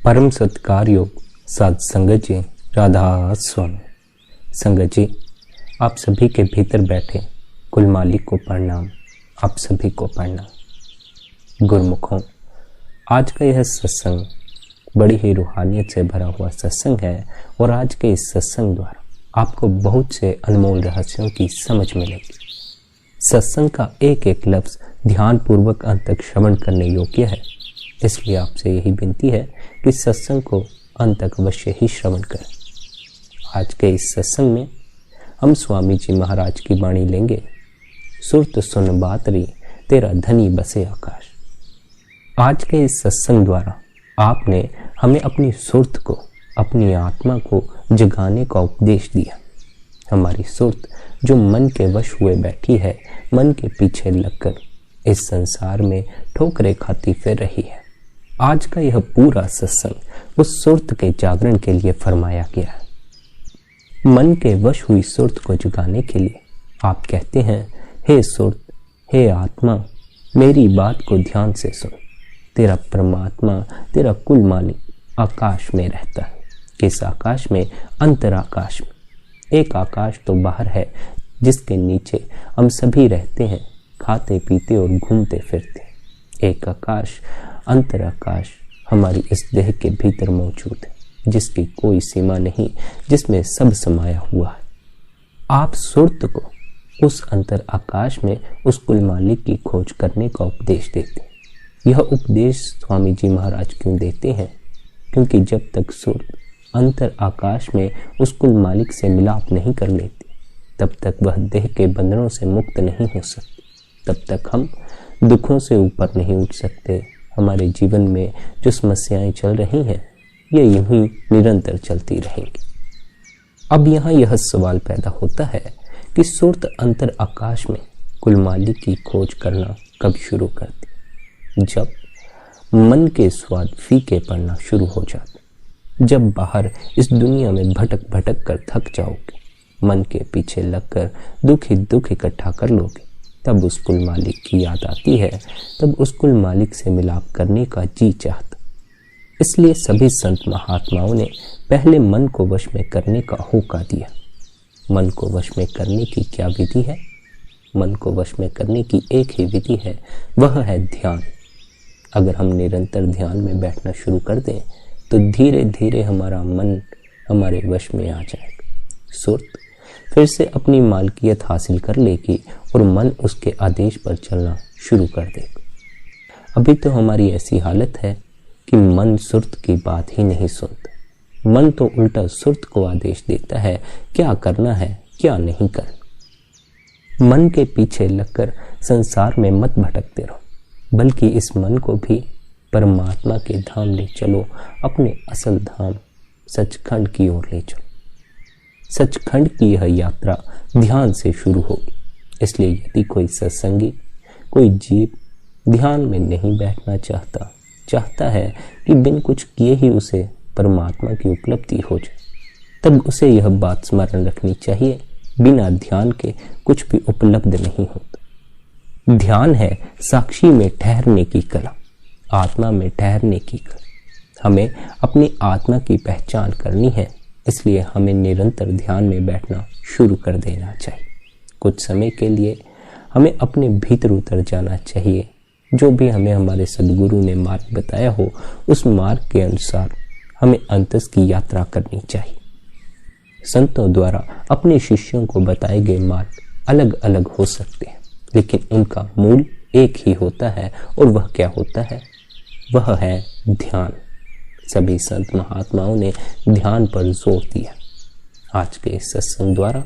परम सत्कार योग साध संगत जी, राधा स्वामी। संगत जी, आप सभी के भीतर बैठे कुल मालिक को प्रणाम। आप सभी को प्रणाम। गुरमुखों, आज का यह सत्संग बड़ी ही रूहानियत से भरा हुआ सत्संग है और आज के इस सत्संग द्वारा आपको बहुत से अनमोल रहस्यों की समझ मिलेगी। सत्संग का एक एक लफ्ज ध्यान पूर्वक अंत तक श्रवण करने योग्य है, इसलिए आपसे यही विनती है कि सत्संग को अंत तक अवश्य ही श्रवण करें। आज के इस सत्संग में हम स्वामी जी महाराज की वाणी लेंगे। सुरत सुन बात री, तेरा धनी बसे आकाश। आज के इस सत्संग द्वारा आपने हमें अपनी सुरत को, अपनी आत्मा को जगाने का उपदेश दिया। हमारी सुरत जो मन के वश हुए बैठी है, मन के पीछे लगकर इस संसार में ठोकरें खाती फिर रही है। आज का यह पूरा सत्संग उस सुरत के जागरण के लिए फरमाया गया है। मन के वश हुई सुरत को जगाने के लिए आप कहते हैं, हे सुरत, हे आत्मा, मेरी बात को ध्यान से सुन। तेरा परमात्मा, तेरा कुल मालिक आकाश में रहता है। किस आकाश में? अंतर आकाश में। एक आकाश तो बाहर है जिसके नीचे हम सभी रहते हैं, खाते पीते और घूमते फिरते। एक आकाश, अंतर आकाश, हमारी इस देह के भीतर मौजूद है, जिसकी कोई सीमा नहीं, जिसमें सब समाया हुआ है। आप सुरत को उस अंतर आकाश में उस कुल मालिक की खोज करने का उपदेश देते हैं। यह उपदेश स्वामी जी महाराज क्यों देते हैं? क्योंकि जब तक सुरत अंतर आकाश में उस कुल मालिक से मिलाप नहीं कर लेती, तब तक वह देह के बंधनों से मुक्त नहीं हो सकती। तब तक हम दुखों से ऊपर नहीं उठ सकते। हमारे जीवन में जो समस्याएं चल रही हैं, ये यूं ही निरंतर चलती रहेंगी। अब यहाँ यह सवाल पैदा होता है कि सुरत अंतर आकाश में कुल मालिक की खोज करना कब शुरू करती? जब मन के स्वाद फीके पड़ना शुरू हो जाते, जब बाहर इस दुनिया में भटक भटक कर थक जाओगे, मन के पीछे लगकर दुख ही दुख इकट्ठा कर लोगे, तब उस कुल मालिक की याद आती है, तब उस कुल मालिक से मिलाप करने का जी चाहता। इसलिए सभी संत महात्माओं ने पहले मन को वश में करने का होका दिया। मन को वश में करने की क्या विधि है? मन को वश में करने की एक ही विधि है, वह है ध्यान। अगर हम निरंतर ध्यान में बैठना शुरू कर दें तो धीरे धीरे हमारा मन हमारे वश में आ जाएगा। सुरत फिर से अपनी मालकियत हासिल कर लेगी और मन उसके आदेश पर चलना शुरू कर देगा। अभी तो हमारी ऐसी हालत है कि मन सुरत की बात ही नहीं सुनता। मन तो उल्टा सुरत को आदेश देता है क्या करना है, क्या नहीं करना। मन के पीछे लगकर संसार में मत भटकते रहो, बल्कि इस मन को भी परमात्मा के धाम ले चलो, अपने असल धाम सचखंड की ओर ले चलो। सचखंड की यह यात्रा ध्यान से शुरू होगी। इसलिए यदि कोई सत्संगी, कोई जीव ध्यान में नहीं बैठना चाहता है कि बिन कुछ किए ही उसे परमात्मा की उपलब्धि हो जाए, तब उसे यह बात स्मरण रखनी चाहिए, बिना ध्यान के कुछ भी उपलब्ध नहीं होता। ध्यान है साक्षी में ठहरने की कला, आत्मा में ठहरने की कला। हमें अपनी आत्मा की पहचान करनी है, इसलिए हमें निरंतर ध्यान में बैठना शुरू कर देना चाहिए। कुछ समय के लिए हमें अपने भीतर उतर जाना चाहिए। जो भी हमें हमारे सद्गुरु ने मार्ग बताया हो, उस मार्ग के अनुसार हमें अंतस की यात्रा करनी चाहिए। संतों द्वारा अपने शिष्यों को बताए गए मार्ग अलग अलग हो सकते हैं, लेकिन उनका मूल एक ही होता है। और वह क्या होता है? वह है ध्यान। सभी संत महात्माओं ने ध्यान पर जोर दिया। आज के इस सत्संग द्वारा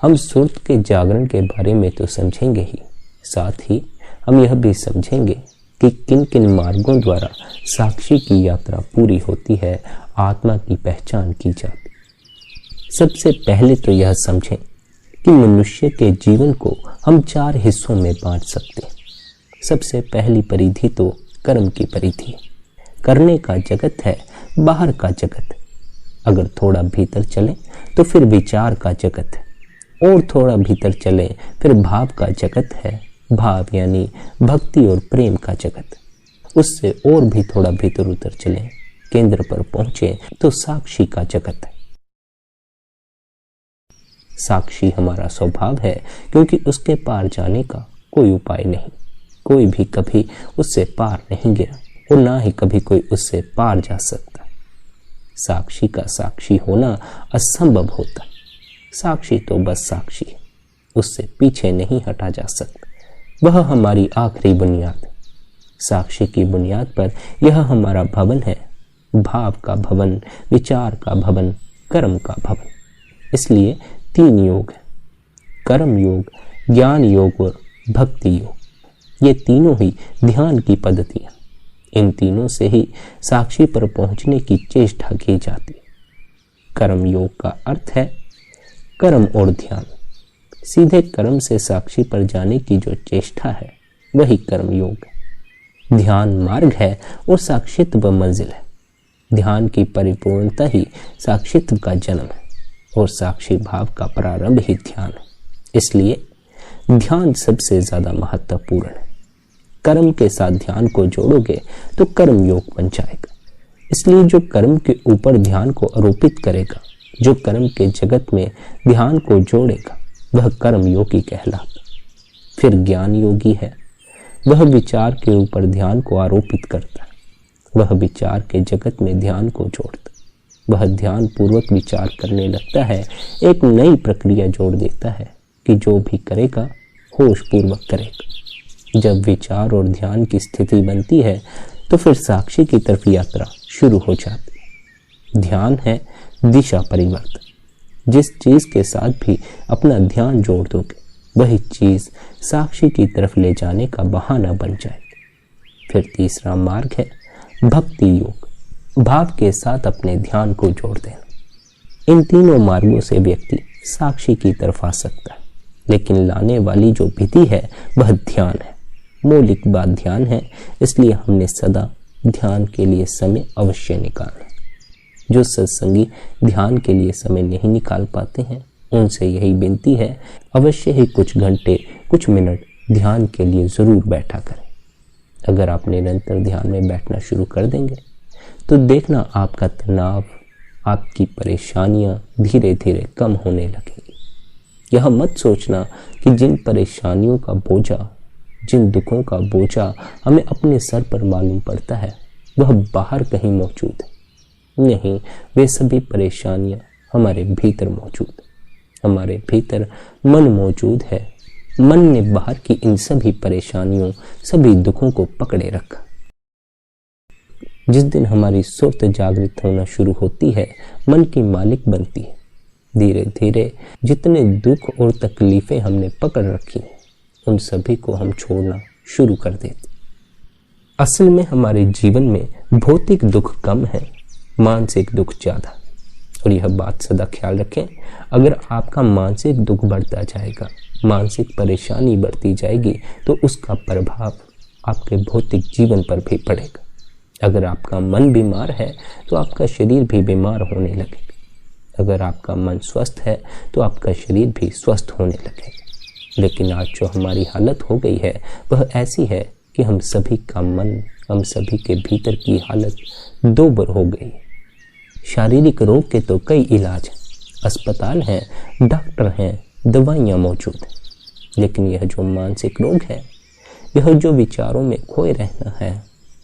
हम सुरत के जागरण के बारे में तो समझेंगे ही, साथ ही हम यह भी समझेंगे कि किन किन मार्गों द्वारा साक्षी की यात्रा पूरी होती है, आत्मा की पहचान की जाती। सबसे पहले तो यह समझें कि मनुष्य के जीवन को हम 4 हिस्सों में बांट सकते हैं। सबसे पहली परिधि तो कर्म की परिधि है। करने का जगत है, बाहर का जगत। अगर थोड़ा भीतर चले तो फिर विचार का जगत है, और थोड़ा भीतर चले फिर भाव का जगत है। भाव यानी भक्ति और प्रेम का जगत। उससे और भी थोड़ा भीतर उतर चले केंद्र पर पहुंचे तो साक्षी का जगत है। साक्षी हमारा स्वभाव है, क्योंकि उसके पार जाने का कोई उपाय नहीं। कोई भी कभी उससे पार नहीं गया और ना ही कभी कोई उससे पार जा सकता। साक्षी का साक्षी होना असंभव होता। साक्षी तो बस साक्षी है, उससे पीछे नहीं हटा जा सकता। वह हमारी आखिरी बुनियाद है। साक्षी की बुनियाद पर यह हमारा भवन है, भाव का भवन, विचार का भवन, कर्म का भवन। इसलिए 3 योग है, कर्म योग, ज्ञान योग और भक्ति योग। ये तीनों ही ध्यान की पद्धतियां। इन तीनों से ही साक्षी पर पहुंचने की चेष्टा की जाती है। कर्म योग का अर्थ है कर्म और ध्यान। सीधे कर्म से साक्षी पर जाने की जो चेष्टा है वही कर्म योग है। ध्यान मार्ग है और साक्षित्व मंजिल है। ध्यान की परिपूर्णता ही साक्षित्व का जन्म है और साक्षी भाव का प्रारंभ ही ध्यान है। इसलिए ध्यान सबसे ज्यादा महत्वपूर्ण है। कर्म के साथ ध्यान को जोड़ोगे तो कर्म योग बन जाएगा। इसलिए जो कर्म के ऊपर ध्यान को आरोपित करेगा, जो कर्म के जगत में ध्यान को जोड़ेगा, वह कर्म योगी कहलाता। फिर ज्ञान योगी है, वह विचार के ऊपर ध्यान को आरोपित करता है। वह विचार के जगत में ध्यान को जोड़ता, वह ध्यान पूर्वक विचार करने लगता है, एक नई प्रक्रिया जोड़ देता है कि जो भी करेगा होश पूर्वक करेगा। जब विचार और ध्यान की स्थिति बनती है तो फिर साक्षी की तरफ यात्रा शुरू हो जाती है। ध्यान है दिशा परिवर्तन। जिस चीज के साथ भी अपना ध्यान जोड़ दोगे वही चीज साक्षी की तरफ ले जाने का बहाना बन जाएगी। फिर तीसरा मार्ग है भक्ति योग, भाव के साथ अपने ध्यान को जोड़ देना। इन तीनों मार्गों से व्यक्ति साक्षी की तरफ आ सकता है, लेकिन लाने वाली जो विधि है वह ध्यान है। मौलिक बात ध्यान है, इसलिए हमने सदा ध्यान के लिए समय अवश्य निकालना। जो सत्संगी ध्यान के लिए समय नहीं निकाल पाते हैं उनसे यही विनती है, अवश्य ही कुछ घंटे, कुछ मिनट ध्यान के लिए जरूर बैठा करें। अगर आप निरंतर ध्यान में बैठना शुरू कर देंगे तो देखना आपका तनाव, आपकी परेशानियां धीरे धीरे कम होने लगेंगी। यह मत सोचना कि जिन परेशानियों का बोझा, जिन दुखों का बोझा हमें अपने सर पर मालूम पड़ता है वह बाहर कहीं मौजूद है। नहीं, वे सभी परेशानियां हमारे भीतर मौजूद है। हमारे भीतर मन मौजूद है। मन ने बाहर की इन सभी परेशानियों, सभी दुखों को पकड़े रखा। जिस दिन हमारी सुर्त जागृत होना शुरू होती है, मन की मालिक बनती है। धीरे धीरे जितने दुख और तकलीफें हमने पकड़ रखी हैं उन सभी को हम छोड़ना शुरू कर देते। असल में हमारे जीवन में भौतिक दुख कम है, मानसिक दुख ज्यादा। और यह बात सदा ख्याल रखें, अगर आपका मानसिक दुख बढ़ता जाएगा, मानसिक परेशानी बढ़ती जाएगी तो उसका प्रभाव आपके भौतिक जीवन पर भी पड़ेगा। अगर आपका मन बीमार है तो आपका शरीर भी बीमार होने लगेगा। अगर आपका मन स्वस्थ है तो आपका शरीर भी स्वस्थ होने लगेगा। लेकिन आज जो हमारी हालत हो गई है वह ऐसी है कि हम सभी का मन, हम सभी के भीतर की हालत दोबर हो गई है। शारीरिक रोग के तो कई इलाज हैं, अस्पताल हैं, डॉक्टर हैं, दवाइयाँ मौजूद हैं, लेकिन यह जो मानसिक रोग है, यह जो विचारों में खोए रहना है,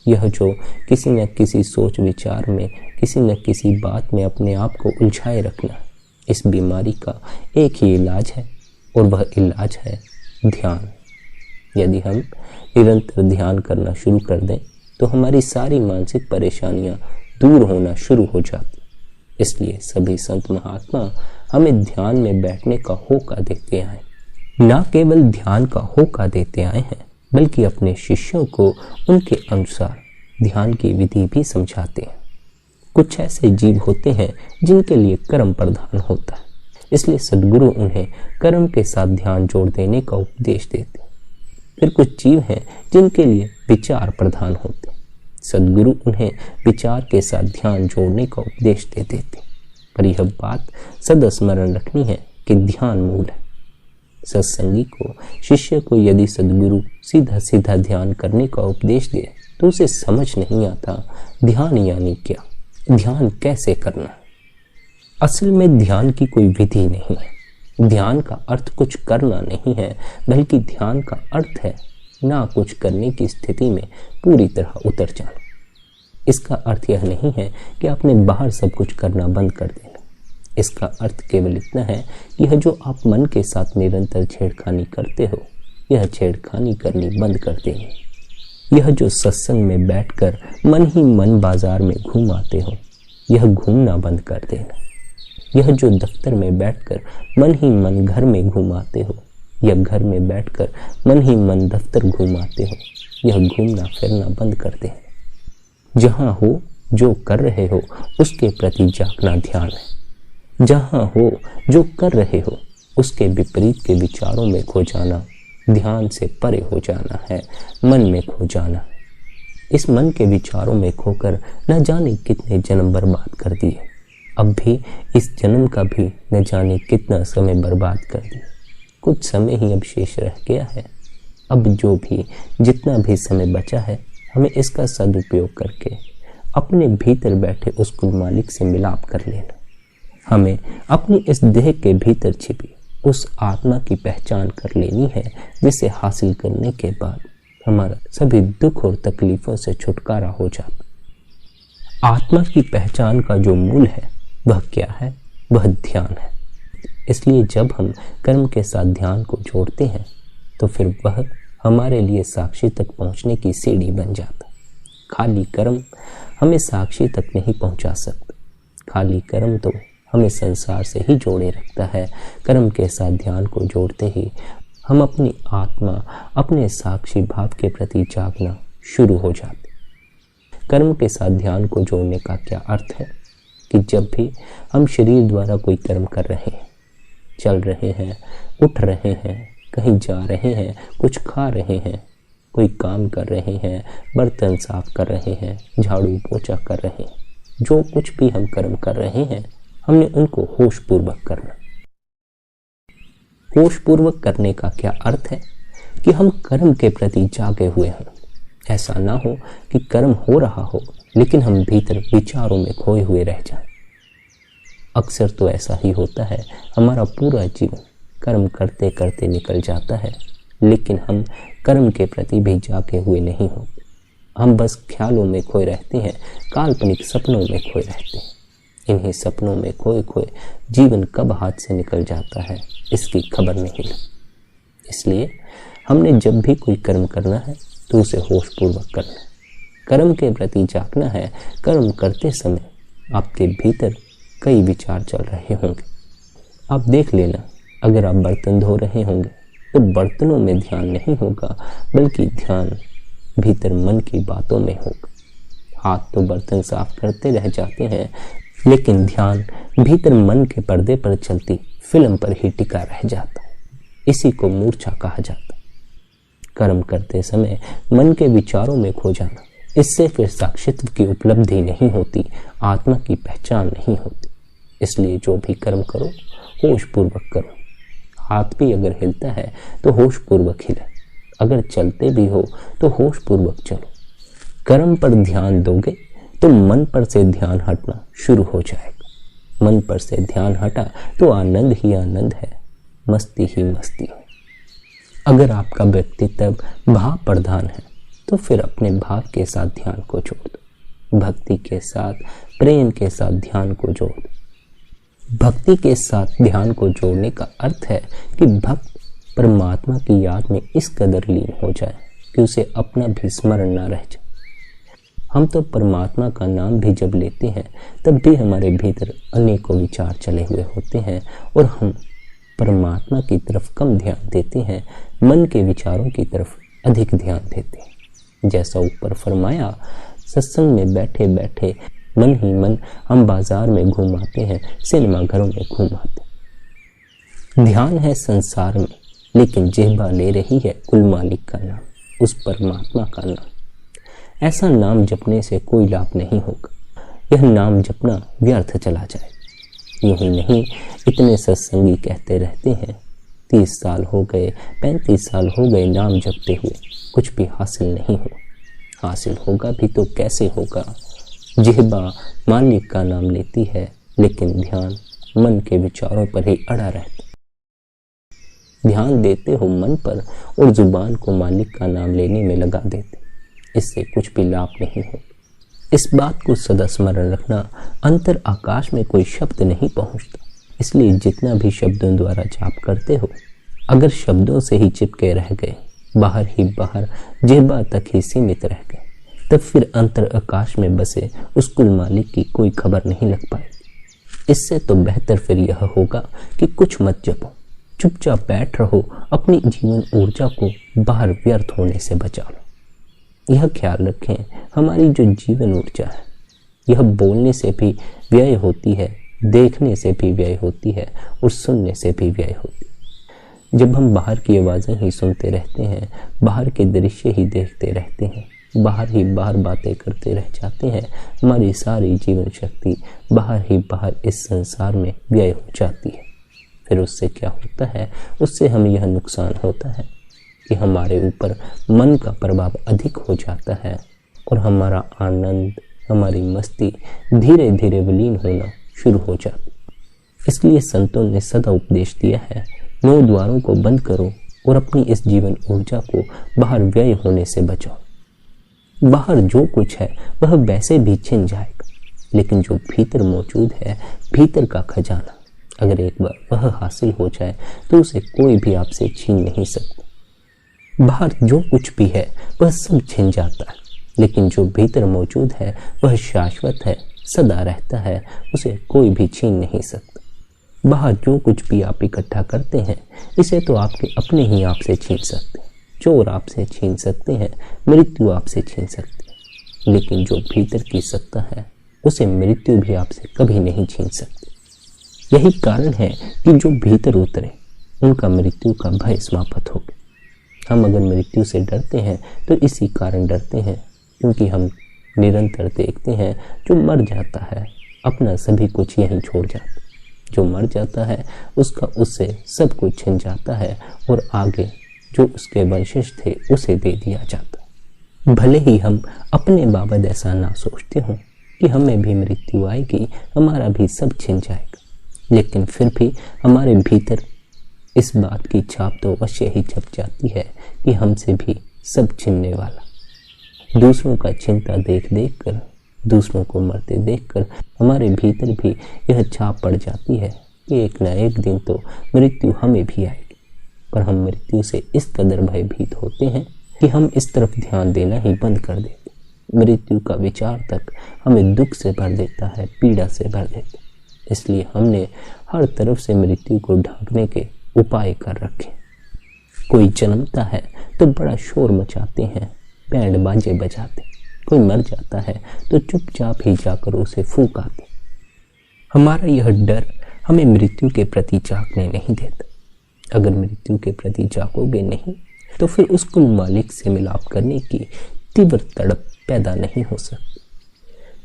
यह जो किसी न किसी सोच विचार में, किसी न किसी बात में अपने आप को उलझाए रखना, इस बीमारी का एक ही इलाज है और वह इलाज है ध्यान। यदि हम निरंतर ध्यान करना शुरू कर दें तो हमारी सारी मानसिक परेशानियां दूर होना शुरू हो जाती। इसलिए सभी संत महात्मा हमें ध्यान में बैठने का होका देते आए। न केवल ध्यान का होका देते आए हैं बल्कि अपने शिष्यों को उनके अनुसार ध्यान की विधि भी समझाते हैं। कुछ ऐसे जीव होते हैं जिनके लिए कर्म प्रधान होता है, इसलिए सद्गुरु उन्हें कर्म के साथ ध्यान जोड़ देने का उपदेश देते हैं। फिर कुछ जीव हैं जिनके लिए विचार प्रधान होते हैं, सद्गुरु उन्हें विचार के साथ ध्यान जोड़ने का उपदेश दे देते। पर यह बात सदा स्मरण रखनी है कि ध्यान मूल है। सत्संगी को, शिष्य को यदि सद्गुरु सीधा सीधा ध्यान करने का उपदेश दे तो उसे समझ नहीं आता ध्यान यानी क्या। ध्यान कैसे करना? असल में ध्यान की कोई विधि नहीं है। ध्यान का अर्थ कुछ करना नहीं है, बल्कि ध्यान का अर्थ है ना कुछ करने की स्थिति में पूरी तरह उतर जाना। इसका अर्थ यह नहीं है कि आपने बाहर सब कुछ करना बंद कर देना। इसका अर्थ केवल इतना है कि यह जो आप मन के साथ निरंतर छेड़खानी करते हो, यह छेड़खानी करनी बंद कर देनी। यह जो सत्संग में बैठकर मन ही मन बाजार में घूम आते हो, यह घूमना बंद कर देना। यह जो दफ्तर में बैठकर मन ही मन घर में घूम आते हो, या घर में बैठकर मन ही मन दफ्तर घूम आते हो, यह घूमना फिरना बंद कर देना। जहाँ हो जो कर रहे हो उसके प्रति जागना ध्यान है। जहाँ हो जो कर रहे हो उसके विपरीत के विचारों में खो जाना ध्यान से परे हो जाना है, मन में खो जाना। इस मन के विचारों में खोकर न जाने कितने जन्म बर्बाद कर दिए, अब भी इस जन्म का भी न जाने कितना समय बर्बाद कर दिया। कुछ समय ही अब शेष रह गया है। अब जो भी जितना भी समय बचा है, हमें इसका सदुपयोग करके अपने भीतर बैठे उस कुल मालिक से मिलाप कर लेना। हमें अपनी इस देह के भीतर छिपी उस आत्मा की पहचान कर लेनी है, जिसे हासिल करने के बाद हमारा सभी दुख और तकलीफों से छुटकारा हो जाता। आत्मा की पहचान का जो मूल है वह क्या है? वह ध्यान है। इसलिए जब हम कर्म के साथ ध्यान को जोड़ते हैं तो फिर वह हमारे लिए साक्षी तक पहुंचने की सीढ़ी बन जाता। खाली कर्म हमें साक्षी तक नहीं पहुंचा सकता। खाली कर्म तो हमें संसार से ही जोड़े रखता है। कर्म के साथ ध्यान को जोड़ते ही हम अपनी आत्मा, अपने साक्षी भाव के प्रति जागना शुरू हो जाते। कर्म के साथ ध्यान को जोड़ने का क्या अर्थ है कि जब भी हम शरीर द्वारा कोई कर्म कर रहे हैं, चल रहे हैं, उठ रहे हैं, कहीं जा रहे हैं, कुछ खा रहे हैं, कोई काम कर रहे हैं, बर्तन साफ कर रहे हैं, झाड़ू पोछा कर रहे हैं, जो कुछ भी हम कर्म कर रहे हैं, हमने उनको होश पूर्वक करना। होश पूर्वक करने का क्या अर्थ है कि हम कर्म के प्रति जागे हुए हों। ऐसा ना हो कि कर्म हो रहा हो लेकिन हम भीतर विचारों में खोए हुए रह जाएं। अक्सर तो ऐसा ही होता है, हमारा पूरा जीवन कर्म करते करते निकल जाता है, लेकिन हम कर्म के प्रति भी जागे हुए नहीं होते। हम बस ख्यालों में खोए रहते हैं, काल्पनिक सपनों में खोए रहते हैं। इन्हीं सपनों में खोए खोए जीवन कब हाथ से निकल जाता है इसकी खबर नहीं लगती। इसलिए हमने जब भी कोई कर्म करना है तो उसे होश पूर्वक करना है, कर्म के प्रति जागना है। कर्म करते समय आपके भीतर कई विचार चल रहे होंगे। आप देख लेना, अगर आप बर्तन धो रहे होंगे तो बर्तनों में ध्यान नहीं होगा, बल्कि ध्यान भीतर मन की बातों में होगा। हाथ तो बर्तन साफ करते रह जाते हैं, लेकिन ध्यान भीतर मन के पर्दे पर चलती फिल्म पर ही टिका रह जाता है। इसी को मूर्छा कहा जाता है। कर्म करते समय मन के विचारों में खो जाना, इससे फिर साक्षित्व की उपलब्धि नहीं होती, आत्मा की पहचान नहीं होती। इसलिए जो भी कर्म करो होश पूर्वक करो। हाथ भी अगर हिलता है तो होश पूर्वक हिले, अगर चलते भी हो तो होश पूर्वक चलो। कर्म पर ध्यान दोगे तो मन पर से ध्यान हटना शुरू हो जाएगा। मन पर से ध्यान हटा तो आनंद ही आनंद है, मस्ती ही मस्ती है। अगर आपका व्यक्तित्व भाव प्रधान है तो फिर अपने भाव के साथ ध्यान को जोड़ दो। भक्ति के साथ, प्रेम के साथ ध्यान को जोड़ दो। भक्ति के साथ ध्यान को जोड़ने का अर्थ है कि भक्त परमात्मा की याद में इस कदर लीन हो जाए कि उसे अपना भी स्मरण न रह जाए। हम तो परमात्मा का नाम भी जब लेते हैं तब भी हमारे भीतर अनेकों विचार चले हुए होते हैं और हम परमात्मा की तरफ कम ध्यान देते हैं, मन के विचारों की तरफ अधिक ध्यान देते हैं। जैसा ऊपर फरमाया, सत्संग में बैठे बैठे मन ही मन हम बाजार में घूम आते हैं, सिनेमा घरों में घूम आते हैं। ध्यान है संसार में, लेकिन जिह्वा ले रही है कुल मालिक का नाम, उस परमात्मा का नाम। ऐसा नाम जपने से कोई लाभ नहीं होगा, यह नाम जपना व्यर्थ चला जाए। यूं ही नहीं, इतने सत्संगी कहते रहते हैं 30 साल हो गए, 35 साल हो गए नाम जपते हुए, कुछ भी हासिल नहीं हुआ। हासिल होगा भी तो कैसे होगा? जिह्वा मालिक का नाम लेती है, लेकिन ध्यान मन के विचारों पर ही अड़ा रहता है। ध्यान देते हो मन पर और जुबान को मालिक का नाम लेने में लगा देते, इससे कुछ भी लाभ नहीं हो। इस बात को सदा स्मरण रखना, अंतर आकाश में कोई शब्द नहीं पहुंचता, इसलिए जितना भी शब्दों द्वारा जाप करते हो, अगर शब्दों से ही चिपके रह गए, बाहर ही बाहर जिह्वा तक ही सीमित रह गए, तब फिर अंतर आकाश में बसे उस कुल मालिक की कोई खबर नहीं लग पाएगी। इससे तो बेहतर फिर यह होगा कि कुछ मत जपो, चुपचाप बैठ रहो, अपनी जीवन ऊर्जा को बाहर व्यर्थ होने से बचा लो। यह ख्याल रखें, हमारी जो जीवन ऊर्जा है, यह बोलने से भी व्यय होती है, देखने से भी व्यय होती है और सुनने से भी व्यय होती है। जब हम बाहर की आवाज़ें ही सुनते रहते हैं, बाहर के दृश्य ही देखते रहते हैं, बाहर ही बाहर बातें करते रह जाते हैं, हमारी सारी जीवन शक्ति बाहर ही बाहर इस संसार में व्यय हो जाती है। फिर उससे क्या होता है? उससे हमें यह नुकसान होता है कि हमारे ऊपर मन का प्रभाव अधिक हो जाता है और हमारा आनंद, हमारी मस्ती धीरे धीरे विलीन होना शुरू हो जाती। इसलिए संतों ने सदा उपदेश दिया है, 9 द्वारों को बंद करो और अपनी इस जीवन ऊर्जा को बाहर व्यय होने से बचाओ। बाहर जो कुछ है वह वैसे भी छिन जाएगा, लेकिन जो भीतर मौजूद है, भीतर का खजाना, अगर एक बार वह हासिल हो जाए तो उसे कोई भी आपसे छीन नहीं सकता। बाहर जो कुछ भी है वह सब छिन जाता है, लेकिन जो भीतर मौजूद है वह शाश्वत है, सदा रहता है, उसे कोई भी छीन नहीं सकता। बाहर जो कुछ भी आप इकट्ठा करते हैं, इसे तो आपके अपने ही आपसे छीन सकते हैं। चोर आपसे छीन सकते हैं, मृत्यु आपसे छीन सकती है, लेकिन जो भीतर की सत्ता है उसे मृत्यु भी आपसे कभी नहीं छीन सकती। यही कारण है कि जो भीतर उतरे उनका मृत्यु का भय समाप्त हो गया। हम अगर मृत्यु से डरते हैं तो इसी कारण डरते हैं, क्योंकि हम निरंतर देखते हैं जो मर जाता है अपना सभी कुछ यहीं छोड़ जाता, जो मर जाता है उसका उससे सब कुछ छिन जाता है और आगे जो उसके वंशज थे उसे दे दिया जाता। भले ही हम अपने बाबत ऐसा ना सोचते हों कि हमें भी मृत्यु आएगी, हमारा भी सब छिन जाएगा, लेकिन फिर भी हमारे भीतर इस बात की छाप तो अवश्य ही छप जाती है कि हमसे भी सब छिनने वाला। दूसरों का चिंता देख देख कर, दूसरों को मरते देख कर हमारे भीतर भी यह छाप पड़ जाती है कि एक न एक दिन तो मृत्यु हमें भी आएगी। पर हम मृत्यु से इस कदर भयभीत होते हैं कि हम इस तरफ ध्यान देना ही बंद कर देते। मृत्यु का विचार तक हमें दुख से भर देता है, पीड़ा से भर देता है। इसलिए हमने हर तरफ से मृत्यु को ढांकने के उपाय कर रखे। कोई जन्मता है तो बड़ा शोर मचाते हैं, बैंड बाजे बजाते। कोई मर जाता है तो चुपचाप ही जाकर उसे फूंक आते। हमारा यह डर हमें मृत्यु के प्रति जागने नहीं देता। अगर मृत्यु के प्रति जागोगे नहीं तो फिर उस कुल मालिक से मिलाप करने की तीव्र तड़प पैदा नहीं हो सकती।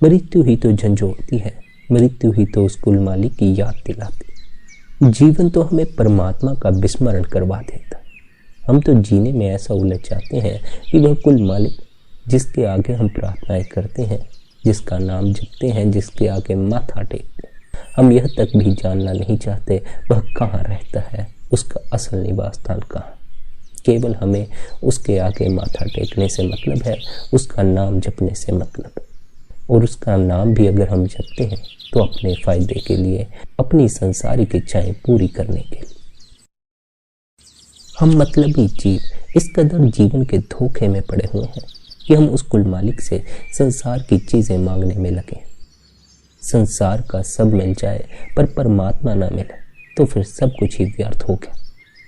मृत्यु ही तो झंझोड़ती है, मृत्यु ही तो उस कुल मालिक की याद दिलाती। जीवन तो हमें परमात्मा का विस्मरण करवा देता। हम तो जीने में ऐसा उलझ जाते हैं कि वह कुल मालिक जिसके आगे हम प्रार्थनाएं करते हैं, जिसका नाम जपते हैं, जिसके आगे माथा टेकते हैं, हम यह तक भी जानना नहीं चाहते वह कहाँ रहता है, उसका असल निवास स्थान कहाँ। केवल हमें उसके आगे माथा टेकने से मतलब है, उसका नाम जपने से मतलब है। और उसका नाम भी अगर हम जपते हैं तो अपने फायदे के लिए, अपनी संसारिक इच्छाएं पूरी करने के लिए। हम मतलबी जीव इस कदर जीवन के धोखे में पड़े हुए हैं कि हम उस कुल मालिक से संसार की चीजें मांगने में लगे। संसार का सब मिल जाए पर परमात्मा ना मिले तो फिर सब कुछ ही व्यर्थ हो गया।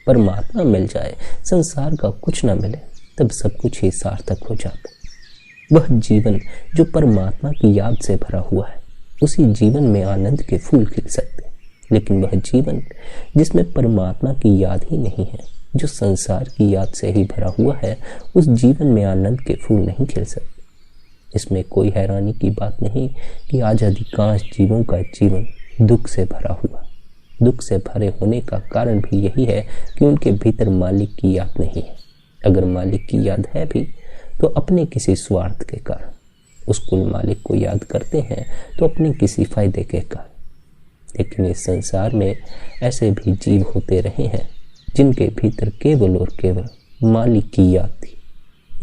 परमात्मा मिल जाए, संसार का कुछ ना मिले, तब सब कुछ ही सार्थक हो जाता। वह जीवन जो परमात्मा की याद से भरा हुआ है, उसी जीवन में आनंद के फूल खिल सकते। लेकिन वह जीवन जिसमें परमात्मा की याद ही नहीं है, जो संसार की याद से ही भरा हुआ है, उस जीवन में आनंद के फूल नहीं खिल सकते। इसमें कोई हैरानी की बात नहीं कि आज अधिकांश जीवों का जीवन दुख से भरा हुआ। दुख से भरे होने का कारण भी यही है कि उनके भीतर मालिक की याद नहीं है। अगर मालिक की याद है भी तो अपने किसी स्वार्थ के कारण। उस कुल मालिक को याद करते हैं तो अपने किसी फायदे के कारण। लेकिन इस संसार में ऐसे भी जीव होते रहे हैं जिनके भीतर केवल और केवल मालिक की याद थी।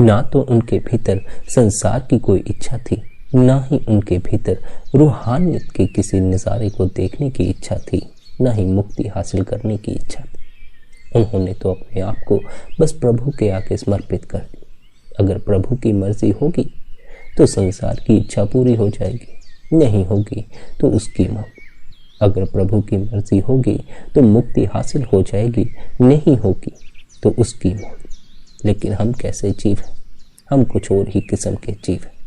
ना तो उनके भीतर संसार की कोई इच्छा थी, ना ही उनके भीतर रूहानियत के किसी नज़ारे को देखने की इच्छा थी, ना ही मुक्ति हासिल करने की इच्छा थी। उन्होंने तो अपने आप को बस प्रभु के आगे समर्पित कर दिया। अगर प्रभु की मर्जी होगी तो संसार की इच्छा पूरी हो जाएगी, नहीं होगी तो उसकी मौत। अगर प्रभु की मर्जी होगी तो मुक्ति हासिल हो जाएगी, नहीं होगी तो उसकी मौत। लेकिन हम कैसे जीव हैं? हम कुछ और ही किस्म के जीव हैं।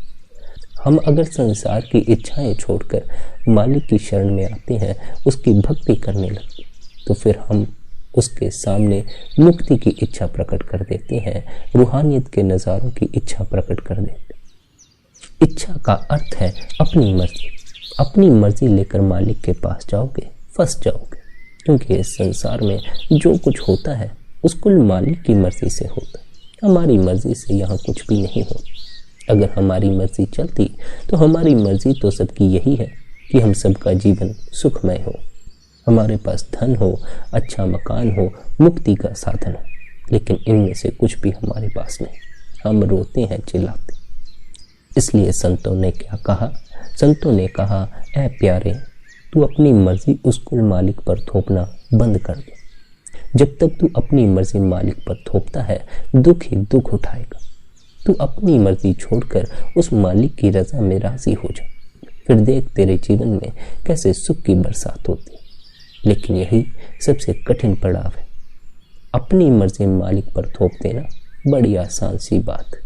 हम अगर संसार की इच्छाएं छोड़कर मालिक की शरण में आते हैं, उसकी भक्ति करने लगते, तो फिर हम उसके सामने मुक्ति की इच्छा प्रकट कर देते हैं, रूहानियत के नज़ारों की इच्छा प्रकट कर देते हैं। इच्छा का अर्थ है अपनी मर्जी। अपनी मर्जी लेकर मालिक के पास जाओगे, फंस जाओगे, क्योंकि इस संसार में जो कुछ होता है उस कुल मालिक की मर्जी से होता है। हमारी मर्जी से यहाँ कुछ भी नहीं होता। अगर हमारी मर्जी चलती तो हमारी मर्जी तो सबकी यही है कि हम सबका जीवन सुखमय हो, हमारे पास धन हो, अच्छा मकान हो, मुक्ति का साधन हो। लेकिन इनमें से कुछ भी हमारे पास नहीं। हम रोते हैं, चिल्लाते। इसलिए संतों ने क्या कहा? संतों ने कहा, ऐ प्यारे, तू अपनी मर्जी उस कुल मालिक पर थोपना बंद कर दे। जब तक तू अपनी मर्जी मालिक पर थोपता है, दुख ही दुख उठाएगा। तू अपनी मर्जी छोड़कर उस मालिक की रजा में राजी हो जा, फिर देख तेरे जीवन में कैसे सुख की बरसात होती है। लेकिन यही सबसे कठिन पड़ाव है। अपनी मर्जी मालिक पर थोप देना बड़ी आसान सी बात।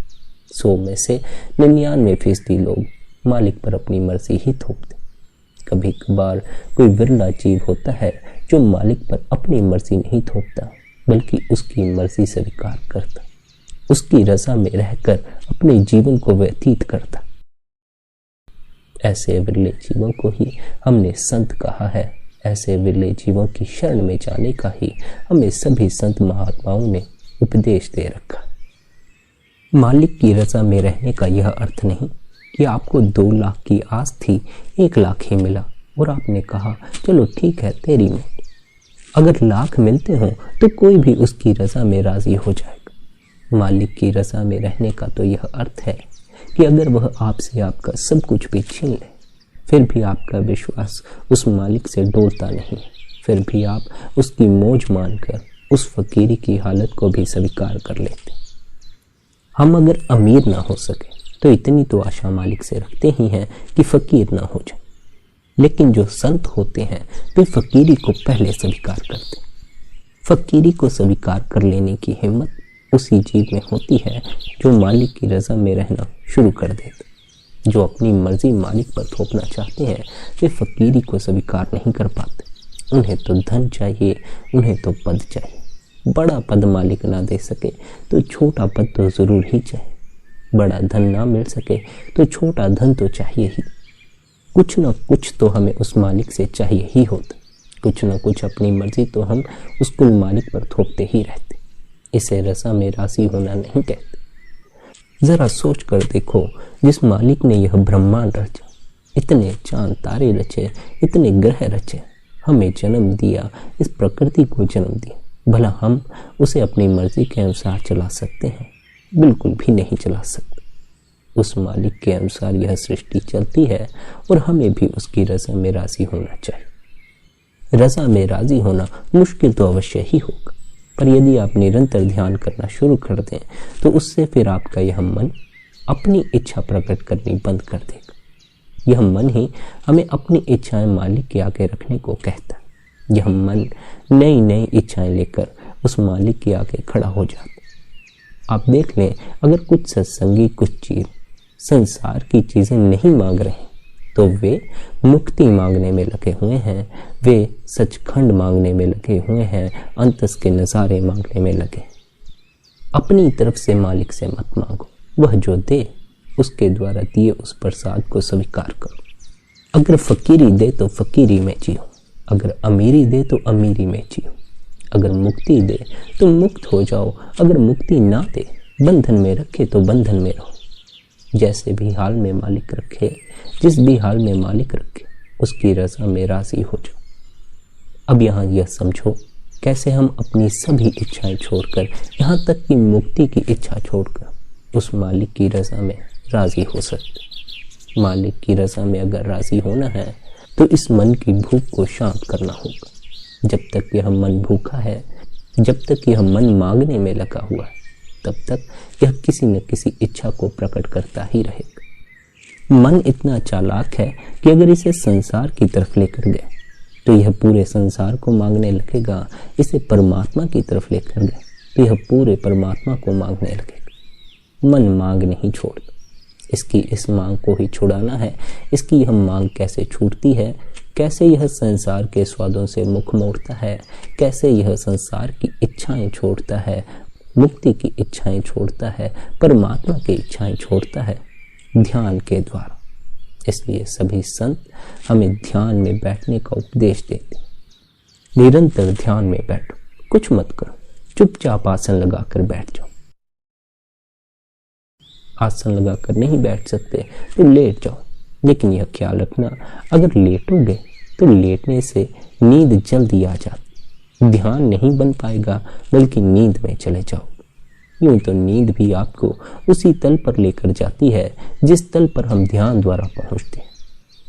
100 में से 99% लोग मालिक पर अपनी मर्जी ही थोपते। कभी कभार कोई विरला जीव होता है जो मालिक पर अपनी मर्जी नहीं थोपता, बल्कि उसकी मर्जी स्वीकार करता, उसकी रजा में रहकर अपने जीवन को व्यतीत करता। ऐसे विरले जीवों को ही हमने संत कहा है। ऐसे विरले जीवों की शरण में जाने का ही हमें सभी संत महात्माओं ने उपदेश दे रखा। मालिक की रजा में रहने का यह अर्थ नहीं कि आपको 2 लाख की आस थी, 1 लाख ही मिला और आपने कहा चलो ठीक है तेरी में। अगर लाख मिलते हों तो कोई भी उसकी रजा में राजी हो जाएगा। मालिक की रजा में रहने का तो यह अर्थ है कि अगर वह आपसे आपका सब कुछ भी छीन ले, फिर भी आपका विश्वास उस मालिक से डोलता नहीं। फिर भी आप उसकी मौज मानकर उस फकीरी की हालत को भी स्वीकार कर लेते। हम अगर अमीर ना हो सके तो इतनी तो आशा मालिक से रखते ही हैं कि फकीर ना हो जाए। लेकिन जो संत होते हैं वे फकीरी को पहले स्वीकार करते। फकीरी को स्वीकार कर लेने की हिम्मत उसी जीव में होती है जो मालिक की रजा में रहना शुरू कर देते। जो अपनी मर्जी मालिक पर थोपना चाहते हैं वे फकीरी को स्वीकार नहीं कर पाते। उन्हें तो धन चाहिए, उन्हें तो पद चाहिए। बड़ा पद मालिक ना दे सके तो छोटा पद तो जरूर ही चाहिए। बड़ा धन ना मिल सके तो छोटा धन तो चाहिए ही। कुछ न कुछ तो हमें उस मालिक से चाहिए ही होता। कुछ न कुछ अपनी मर्जी तो हम उस कुल मालिक पर थोपते ही रहते। इसे रजा में राजी होना नहीं कहते। जरा सोच कर देखो, जिस मालिक ने यह ब्रह्मांड रचा, इतने चांद तारे रचे, इतने ग्रह रचे, हमें जन्म दिया, इस प्रकृति को जन्म दिया, भला हम उसे अपनी मर्जी के अनुसार चला सकते हैं? बिल्कुल भी नहीं चला सकते। उस मालिक के अनुसार यह सृष्टि चलती है और हमें भी उसकी रजा में राजी होना चाहिए। रजा में राजी होना मुश्किल तो अवश्य ही होगा, पर यदि आप निरंतर ध्यान करना शुरू कर दें तो उससे फिर आपका यह मन अपनी इच्छा प्रकट करनी बंद कर देगा। यह मन ही हमें अपनी इच्छाएं मालिक के आगे रखने को कहता है। यह मन नई नई इच्छाएं लेकर उस मालिक के आगे खड़ा हो जाता है। आप देख लें, अगर कुछ सत्संगी, कुछ जीव संसार की चीजें नहीं मांग रहे तो वे मुक्ति मांगने में लगे हुए हैं, वे सचखंड मांगने में लगे हुए हैं, अंतस के नज़ारे मांगने में लगे। अपनी तरफ से मालिक से मत मांगो, वह जो दे उसके द्वारा दिए उस प्रसाद को स्वीकार करो। अगर फकीरी दे तो फकीरी में जियो, अगर अमीरी दे तो अमीरी में जियो। अगर मुक्ति दे तो मुक्त हो जाओ, अगर मुक्ति ना दे, बंधन में रखे तो बंधन में रहो। जैसे भी हाल में मालिक रखे, जिस भी हाल में मालिक रखे, उसकी रज़ा में राज़ी हो जाओ। अब यहाँ यह समझो कैसे हम अपनी सभी इच्छाएं छोड़कर, यहाँ तक कि मुक्ति की इच्छा छोड़कर उस मालिक की रज़ा में राज़ी हो सकते। मालिक की रज़ा में अगर राज़ी होना है तो इस मन की भूख को शांत करना होगा। जब तक यह मन भूखा है, जब तक यह मन मांगने में लगा हुआ है, तब तक यह किसी न किसी इच्छा को प्रकट करता ही रहेगा। मन इतना चालाक है कि अगर इसे संसार की तरफ लेकर गए तो यह पूरे संसार को मांगने लगेगा। इसे परमात्मा की तरफ लेकर गए तो यह पूरे परमात्मा को मांगने लगेगा। मन मांग नहीं छोड़ता, इसकी इस मांग को ही छुड़ाना है। इसकी यह मांग कैसे छूटती है, कैसे यह संसार के स्वादों से मुख मोड़ता है, कैसे यह संसार की इच्छाएं छोड़ता है, मुक्ति की इच्छाएं छोड़ता है, परमात्मा की इच्छाएं छोड़ता है, ध्यान के द्वारा। इसलिए सभी संत हमें ध्यान में बैठने का उपदेश देते हैं। निरंतर ध्यान में बैठो, कुछ मत करो, चुपचाप आसन लगाकर बैठ जाओ। आसन लगाकर नहीं बैठ सकते तो लेट जाओ, लेकिन यह ख्याल रखना अगर लेटोगे तो लेटने से नींद जल्दी आ जाती, ध्यान नहीं बन पाएगा बल्कि नींद में चले जाओ। यूं तो नींद भी आपको उसी तल पर लेकर जाती है जिस तल पर हम ध्यान द्वारा पहुंचते हैं,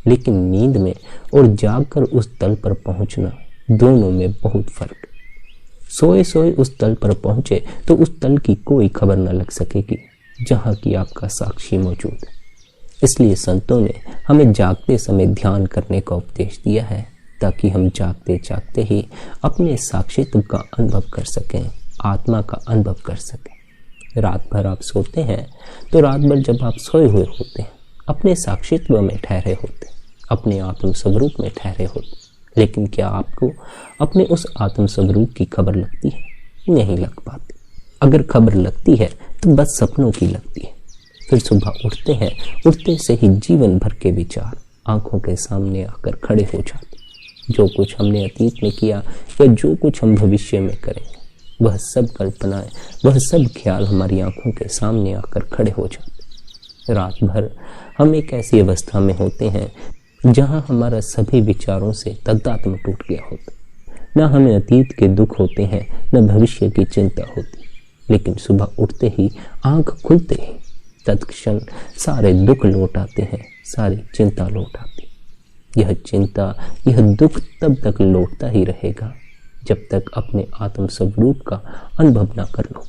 लेकिन नींद में और जागकर उस तल पर पहुंचना, दोनों में बहुत फर्क है। सोए सोए उस तल पर पहुंचे तो उस तल की कोई खबर न लग सकेगी जहां की आपका साक्षी मौजूद है। इसलिए संतों ने हमें जागते समय ध्यान करने का उपदेश दिया है, ताकि हम जागते जागते ही अपने साक्षित्व का अनुभव कर सकें, आत्मा का अनुभव कर सकें। रात भर आप सोते हैं तो रात भर जब आप सोए हुए होते हैं, अपने साक्षित्व में ठहरे होते, अपने आत्म स्वरूप में ठहरे होते, लेकिन क्या आपको अपने उस आत्म स्वरूप की खबर लगती है? नहीं लग पाती। अगर खबर लगती है तो बस सपनों की लगती है। फिर सुबह उठते हैं, उठते से ही जीवन भर के विचार आंखों के सामने आकर खड़े हो जाते। जो कुछ हमने अतीत में किया या जो कुछ हम भविष्य में करेंगे, वह सब कल्पनाएं, वह सब ख्याल हमारी आंखों के सामने आकर खड़े हो जाते। रात भर हम एक ऐसी अवस्था में होते हैं जहां हमारा सभी विचारों से तादात्म्य टूट गया होता। न हमें अतीत के दुख होते हैं, न भविष्य की चिंता होती, लेकिन सुबह उठते ही, आंख खुलते ही तत्क्षण सारे दुख लौट आते हैं, सारी चिंता लौट आती। यह चिंता, यह दुख तब तक लौटता ही रहेगा जब तक अपने आत्म स्वरूप का अनुभव न कर लो।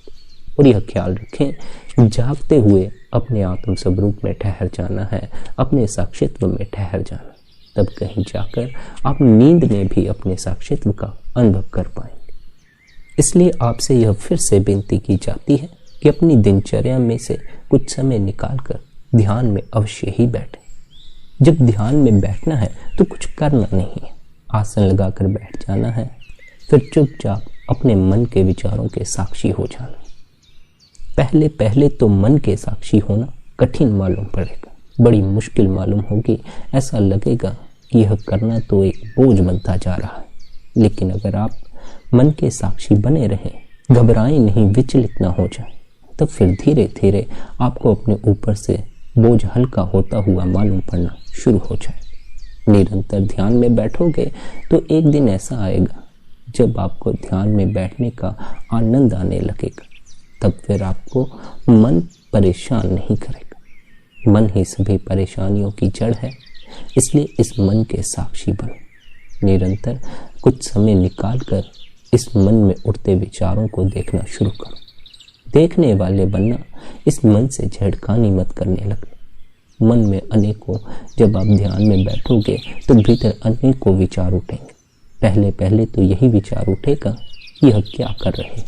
और यह ख्याल रखें, जागते हुए अपने आत्म स्वरूप में ठहर जाना है, अपने साक्षित्व में ठहर जाना, तब कहीं जाकर आप नींद में भी अपने साक्षित्व का अनुभव कर पाएंगे। इसलिए आपसे यह फिर से विनती की जाती है कि अपनी दिनचर्या में से कुछ समय निकालकर ध्यान में अवश्य ही बैठें। जब ध्यान में बैठना है तो कुछ करना नहीं है, आसन लगाकर बैठ जाना है, फिर चुपचाप अपने मन के विचारों के साक्षी हो जाना। पहले पहले तो मन के साक्षी होना कठिन मालूम पड़ेगा, बड़ी मुश्किल मालूम होगी। ऐसा लगेगा कि यह करना तो एक बोझ बनता जा रहा है, लेकिन अगर आप मन के साक्षी बने रहें, घबराएं नहीं, विचलित ना हो जाए, तब फिर धीरे धीरे आपको अपने ऊपर से बोझ हल्का होता हुआ मालूम पड़ना शुरू हो जाए। निरंतर ध्यान में बैठोगे तो एक दिन ऐसा आएगा जब आपको ध्यान में बैठने का आनंद आने लगेगा। तब फिर आपको मन परेशान नहीं करेगा। मन ही सभी परेशानियों की जड़ है, इसलिए इस मन के साक्षी बनो। निरंतर कुछ समय निकालकर इस मन में उठते विचारों को देखना शुरू करो। देखने वाले बनना, इस मन से झड़कानी मत करने लगना। मन में अनेकों, जब आप ध्यान में बैठोगे तो भीतर अनेकों विचार उठेंगे। पहले पहले तो यही विचार उठेगा कि यह क्या कर रहे हैं,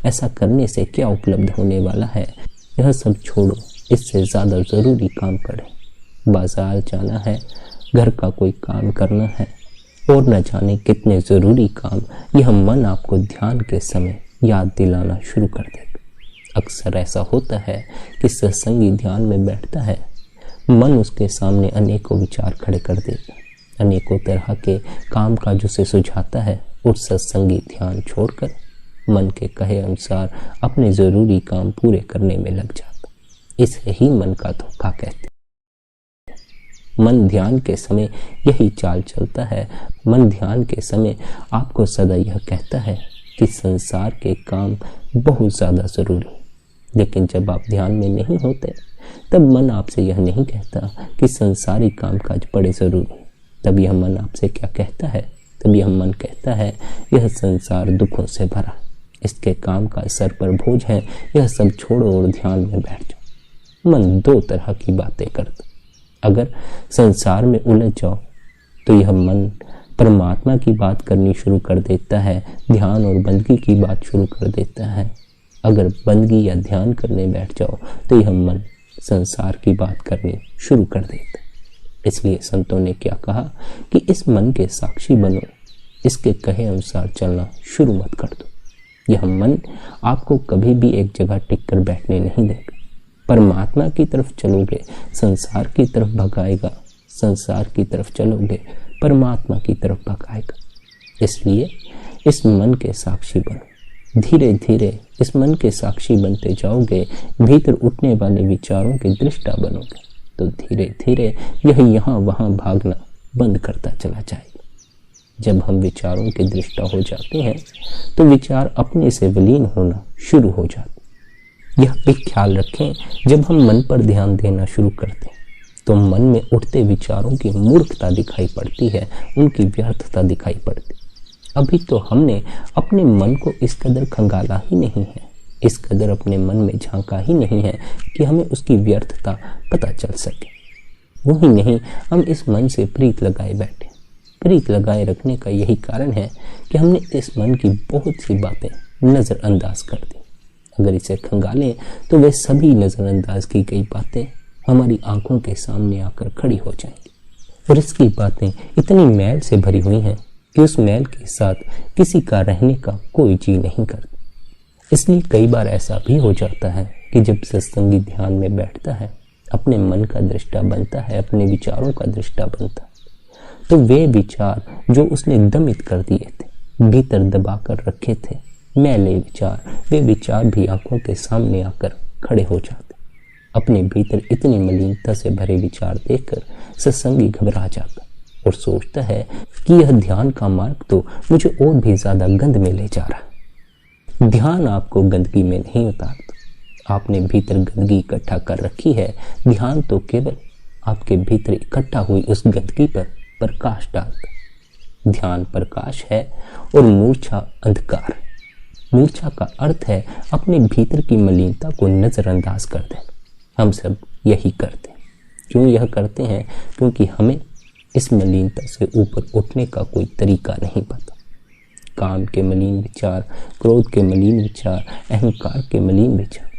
ऐसा करने से क्या उपलब्ध होने वाला है, यह सब छोड़ो, इससे ज़्यादा ज़रूरी काम पड़े। बाजार जाना है, घर का कोई काम करना है, और न जाने कितने ज़रूरी काम यह मन आपको ध्यान के समय याद दिलाना शुरू कर देगा। अक्सर ऐसा होता है कि सत्संगी ध्यान में बैठता है, मन उसके सामने अनेकों विचार खड़े कर देता है, अनेकों तरह के काम काज उसे सुझाता है, और सत्संगी ध्यान छोड़कर मन के कहे अनुसार अपने ज़रूरी काम पूरे करने में लग जाता। इसे ही मन का धोखा कहते हैं। मन ध्यान के समय यही चाल चलता है। मन ध्यान के समय आपको सदा यह कहता है कि संसार के काम बहुत ज़्यादा ज़रूरी, लेकिन जब आप ध्यान में नहीं होते तब मन आपसे यह नहीं कहता कि संसारी कामकाज बड़े ज़रूरी। तब यह मन आपसे क्या कहता है? तब यह मन कहता है यह संसार दुखों से भरा, इसके काम का सर पर बोझ है, यह सब छोड़ो और ध्यान में बैठ जाओ। मन दो तरह की बातें करता। अगर संसार में उलझ जाओ तो यह मन परमात्मा की बात करनी शुरू कर देता है, ध्यान और बंदगी की बात शुरू कर देता है। अगर बंदगी या ध्यान करने बैठ जाओ तो यह मन संसार की बात करनी शुरू कर देता है। इसलिए संतों ने क्या कहा कि इस मन के साक्षी बनो, इसके कहे अनुसार चलना शुरू मत कर दो। यह मन आपको कभी भी एक जगह टिक कर बैठने नहीं देगा। परमात्मा की तरफ चलोगे, संसार की तरफ भगाएगा, संसार की तरफ चलोगे, परमात्मा की तरफ भगाएगा। इसलिए इस मन के साक्षी बनो। धीरे धीरे इस मन के साक्षी बनते जाओगे, भीतर उठने वाले विचारों के दृष्टा बनोगे, तो धीरे धीरे यह यहाँ वहाँ भागना बंद करता चला जाएगा। जब हम विचारों के दृष्टा हो जाते हैं तो विचार अपने से विलीन होना शुरू हो जाते। यह भी ख्याल रखें, जब हम मन पर ध्यान देना शुरू करते हैं तो मन में उठते विचारों की मूर्खता दिखाई पड़ती है, उनकी व्यर्थता दिखाई पड़ती। अभी तो हमने अपने मन को इस कदर खंगाला ही नहीं है, इस कदर अपने मन में झांका ही नहीं है कि हमें उसकी व्यर्थता पता चल सके। वही नहीं, हम इस मन से प्रीत लगाए बैठे। प्रीत लगाए रखने का यही कारण है कि हमने इस मन की बहुत सी बातें नज़रअंदाज कर दी। अगर इसे खंगालें तो वे सभी नज़रअंदाज की गई बातें हमारी आंखों के सामने आकर खड़ी हो जाएंगी। और इसकी बातें इतनी मैल से भरी हुई हैं कि उस मैल के साथ किसी का रहने का कोई जी नहीं करता। इसलिए कई बार ऐसा भी हो जाता है कि जब सत्संगी ध्यान में बैठता है, अपने मन का दृष्टा बनता है, अपने विचारों का दृष्टा बनता है, तो वे विचार जो उसने दमित कर दिए थे, भीतर दबा कर रखे थे, मैले विचार, वे विचार भी आंखों के सामने आकर खड़े हो जाते। अपने भीतर इतनी मलिनता से भरे विचार देखकर सत्संगी घबरा जाता और सोचता है कि यह ध्यान का मार्ग तो मुझे और भी ज्यादा गंध में ले जा रहा है। ध्यान आपको गंदगी में नहीं उतारता, आपने भीतर गंदगी इकट्ठा कर रखी है। ध्यान तो केवल आपके भीतर इकट्ठा हुई उस गंदगी पर प्रकाश डालता। ध्यान प्रकाश है और मूर्छा अंधकार। मूर्छा का अर्थ है अपने भीतर की मलिनता को नजरअंदाज कर देना। हम सब यही करते हैं। क्यों यह करते हैं? क्योंकि हमें इस मलिनता से ऊपर उठने का कोई तरीका नहीं पता। काम के मलिन विचार, क्रोध के मलिन विचार, अहंकार के मलिन विचार,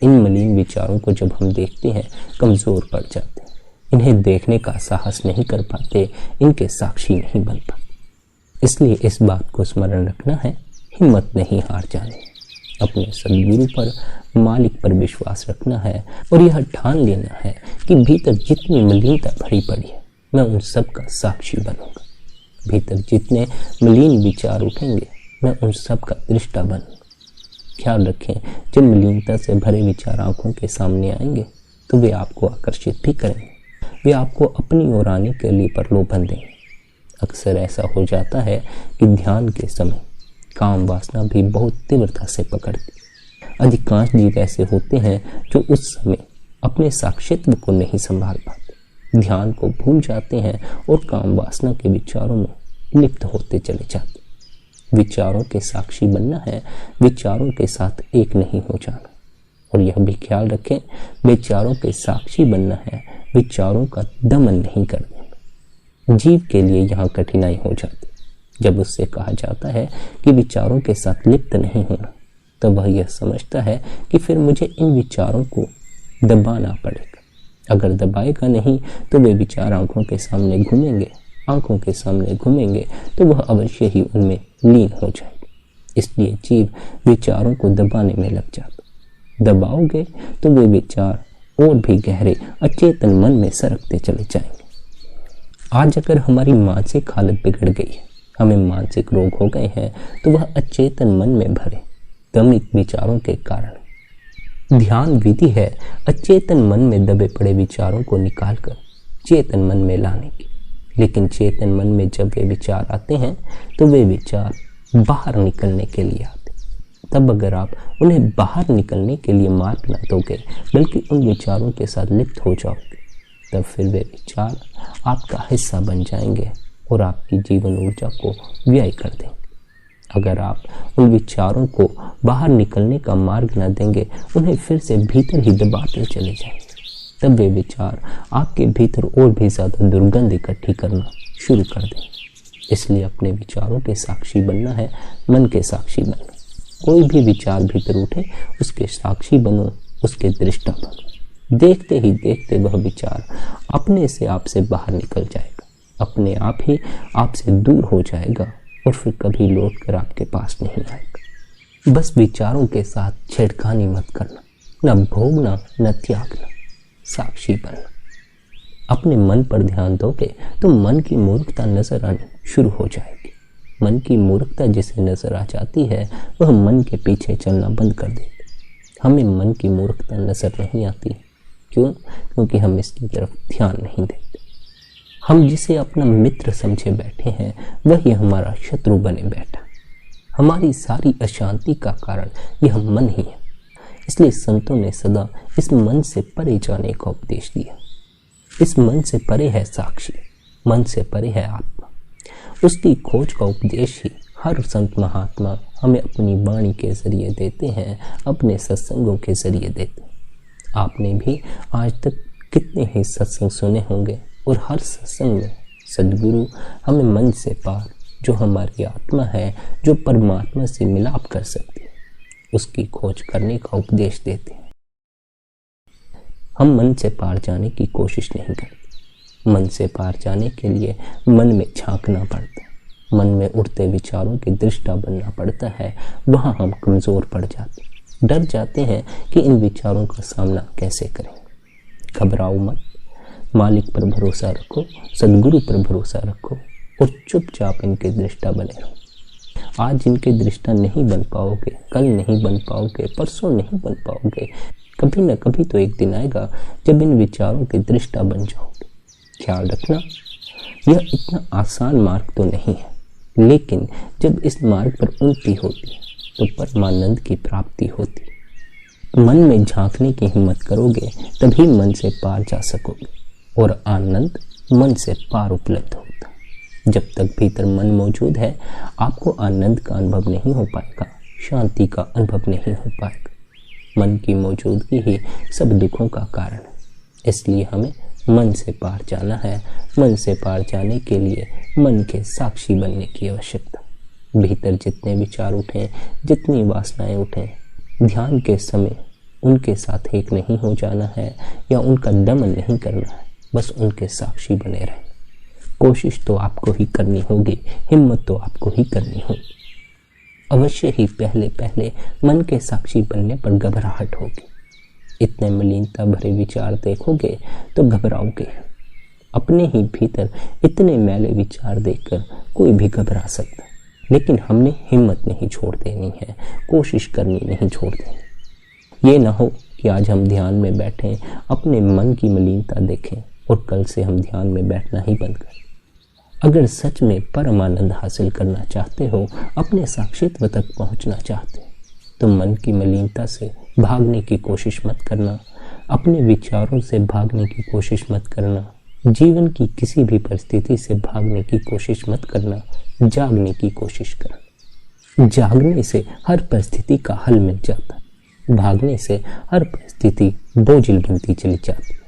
इन मलिन विचारों को जब हम देखते हैं कमजोर पड़ जाते हैं। इन्हें देखने का साहस नहीं कर पाते, इनके साक्षी नहीं बन पाते। इसलिए इस बात को स्मरण रखना है, हिम्मत नहीं हार जानी, अपने सदगुरु पर, मालिक पर विश्वास रखना है और यह ठान लेना है कि भीतर जितनी मलिनता भरी पड़ी है मैं उन सब का साक्षी बनूंगा। भीतर जितने मलिन विचार उठेंगे मैं उन सब का दृष्टा बनूंगा। ख्याल रखें, जब मलिनता से भरे विचार आंखों के सामने आएंगे तो वे आपको आकर्षित भी करेंगे, वे आपको अपनी ओर आने के लिए प्रलोभन देंगे। अक्सर ऐसा हो जाता है कि ध्यान के समय काम वासना भी बहुत तीव्रता से पकड़ती। अधिकांश जीव ऐसे होते हैं जो उस समय अपने साक्षित्व को नहीं संभाल पाते, ध्यान को भूल जाते हैं और काम वासना के विचारों में लिप्त होते चले जाते। विचारों के साक्षी बनना है, विचारों के साथ एक नहीं हो जाना। और यह भी ख्याल रखें, विचारों के साक्षी बनना है, विचारों का दमन नहीं कर देना। जीव के लिए यहाँ कठिनाई हो जाती। जब उससे कहा जाता है कि विचारों के साथ लिप्त नहीं होना, तो वह यह समझता है कि फिर मुझे इन विचारों को दबाना पड़ेगा। अगर दबाएगा नहीं तो वे विचार आंखों के सामने घूमेंगे, आंखों के सामने घूमेंगे तो वह अवश्य ही उनमें लीन हो जाएगा। इसलिए जीव विचारों को दबाने में लग जाता। दबाओगे तो वे विचार और भी गहरे अचेतन मन में सरकते चले जाएंगे। आज अगर हमारी मानसिक हालत बिगड़ गई है, हमें मानसिक रोग हो गए हैं, तो वह अचेतन मन में भरे दमित विचारों के कारण। ध्यान विधि है अचेतन मन में दबे पड़े विचारों को निकालकर चेतन मन में लाने की। लेकिन चेतन मन में जब वे विचार आते हैं तो वे विचार बाहर निकलने के लिए आते। तब अगर आप उन्हें बाहर निकलने के लिए मार्ग न दोगे बल्कि उन विचारों के साथ लिप्त हो जाओगे, तब फिर वे विचार आपका हिस्सा बन जाएंगे और आपकी जीवन ऊर्जा को व्यय कर देंगे। अगर आप उन विचारों को बाहर निकलने का मार्ग न देंगे, उन्हें फिर से भीतर ही दबाते चले जाएंगे, तब वे विचार आपके भीतर और भी ज़्यादा दुर्गंध इकट्ठी करना शुरू कर देंगे। इसलिए अपने विचारों के साक्षी बनना है, मन के साक्षी बनना। कोई भी विचार भीतर उठे उसके साक्षी बनो, उसके दृष्टा बनो। देखते ही देखते वह विचार अपने से आपसे बाहर निकल जाएगा, अपने आप ही आपसे दूर हो जाएगा और फिर कभी लौट कर आपके पास नहीं आएगा। बस विचारों के साथ छेड़खानी मत करना, न भोगना न त्यागना, साक्षी बनना। अपने मन पर ध्यान दोगे तो मन की मूर्खता नजर आनी शुरू हो जाएगी। मन की मूर्खता जिसे नजर आ जाती है वह मन के पीछे चलना बंद कर देती। हमें मन की मूर्खता नजर नहीं आती। क्यों? क्योंकि हम इसकी तरफ ध्यान नहीं देते। हम जिसे अपना मित्र समझे बैठे हैं वही हमारा शत्रु बने बैठा। हमारी सारी अशांति का कारण यह मन ही है। इसलिए संतों ने सदा इस मन से परे जाने का उपदेश दिया। इस मन से परे है साक्षी, मन से परे है आत्मा। उसकी खोज का उपदेश ही हर संत महात्मा हमें अपनी वाणी के जरिए देते हैं, अपने सत्संगों के जरिए देते हैं। आपने भी आज तक कितने ही सत्संग सुने होंगे और हर सत्संग में सद्गुरु हमें मन से पार, जो हमारी आत्मा है, जो परमात्मा से मिलाप कर सकती है, उसकी खोज करने का उपदेश देते हैं। हम मन से पार जाने की कोशिश नहीं करते। मन से पार जाने के लिए मन में झांकना पड़ता है, मन में उठते विचारों की दृष्टा बनना पड़ता है। वहाँ हम कमज़ोर पड़ जाते, डर जाते हैं कि इन विचारों का सामना कैसे करें। घबराओ मत, मालिक पर भरोसा रखो, सद्गुरु पर भरोसा रखो और चुपचाप इनके दृष्टा बने रहो। आज इनके दृष्टा नहीं बन पाओगे, कल नहीं बन पाओगे, परसों नहीं बन पाओगे, कभी न कभी तो एक दिन आएगा जब इन विचारों के दृष्टा बन जाओगे। ख्याल रखना, यह इतना आसान मार्ग तो नहीं है, लेकिन जब इस मार्ग पर उन्नति होती है तो परमानंद की प्राप्ति होती है। मन में झांकने की हिम्मत करोगे तभी मन से पार जा सकोगे और आनंद मन से पार उपलब्ध होता है। जब तक भीतर मन मौजूद है आपको आनंद का अनुभव नहीं हो पाएगा, शांति का अनुभव नहीं हो पाएगा। मन की मौजूदगी ही सब दुखों का कारण है। इसलिए हमें मन से पार जाना है। मन से पार जाने के लिए मन के साक्षी बनने की आवश्यकता। भीतर जितने विचार उठें, जितनी वासनाएं उठें, ध्यान के समय उनके साथ एक नहीं हो जाना है या उनका दमन नहीं करना है, बस उनके साक्षी बने रहें। कोशिश तो आपको ही करनी होगी, हिम्मत तो आपको ही करनी होगी। अवश्य ही पहले पहले मन के साक्षी बनने पर घबराहट होगी। इतने मलिनता भरे विचार देखोगे तो घबराओगे। अपने ही भीतर इतने मैले विचार देखकर कोई भी घबरा सकता है, लेकिन हमने हिम्मत नहीं छोड़ देनी है, कोशिश करनी नहीं छोड़ देनी। ये ना हो कि आज हम ध्यान में बैठें, अपने मन की मलिनता देखें और कल से हम ध्यान में बैठना ही बंद करें। अगर सच में परमानंद हासिल करना चाहते हो, अपने साक्षित्व तक पहुंचना चाहते हो, तो मन की मलिनता से भागने की कोशिश मत करना, अपने विचारों से भागने की कोशिश मत करना, जीवन की किसी भी परिस्थिति से भागने की कोशिश मत करना, जागने की कोशिश करना। जागने से हर परिस्थिति का हल मिल जाता है, भागने से हर परिस्थिति बोझिल बनती चली जाती है।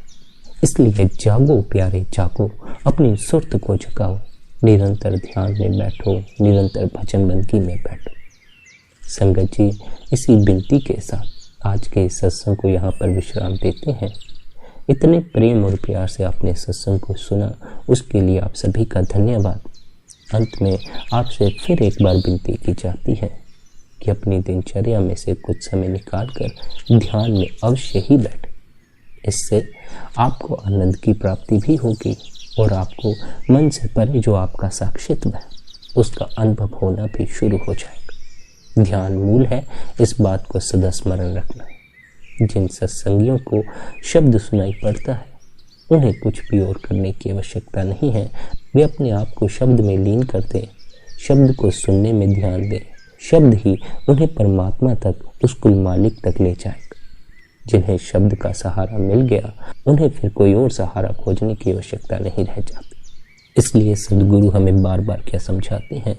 इसलिए जागो प्यारे जागो, अपनी सुर्त को जगाओ, निरंतर ध्यान में बैठो, निरंतर भजन बंदगी में बैठो। संगत जी, इसी विनती के साथ आज के इस सत्संग को यहाँ पर विश्राम देते हैं। इतने प्रेम और प्यार से आपने सत्संग को सुना, उसके लिए आप सभी का धन्यवाद। अंत में आपसे फिर एक बार विनती की जाती है कि अपनी दिनचर्या में से कुछ समय निकालकर ध्यान में अवश्य ही बैठे। इससे आपको आनंद की प्राप्ति भी होगी और आपको मन से परे जो आपका साक्षित्व है उसका अनुभव होना भी शुरू हो जाएगा। ध्यान मूल है, इस बात को सदा स्मरण रखना। जिन सत्संगियों को शब्द सुनाई पड़ता है उन्हें कुछ भी और करने की आवश्यकता नहीं है। वे अपने आप को शब्द में लीन कर दें, शब्द को सुनने में ध्यान दें। शब्द ही उन्हें परमात्मा तक, उस कुल मालिक तक ले जाएगा। जिन्हें शब्द का सहारा मिल गया उन्हें फिर कोई और सहारा खोजने की आवश्यकता नहीं रह जाती। इसलिए सद्गुरु हमें बार बार क्या समझाते हैं,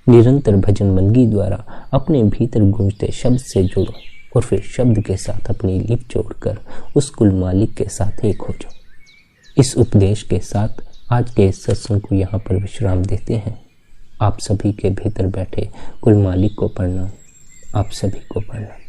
निरंतर भजन मंगी द्वारा अपने भीतर गूंजते शब्द से जुड़ो और फिर शब्द के साथ अपनी लिप जोड़कर उस कुल मालिक के साथ एक हो जाओ। इस उपदेश के साथ आज के इस सत्संग को यहाँ पर विश्राम देते हैं। आप सभी के भीतर बैठे कुल मालिक को प्रणाम, आप सभी को प्रणाम।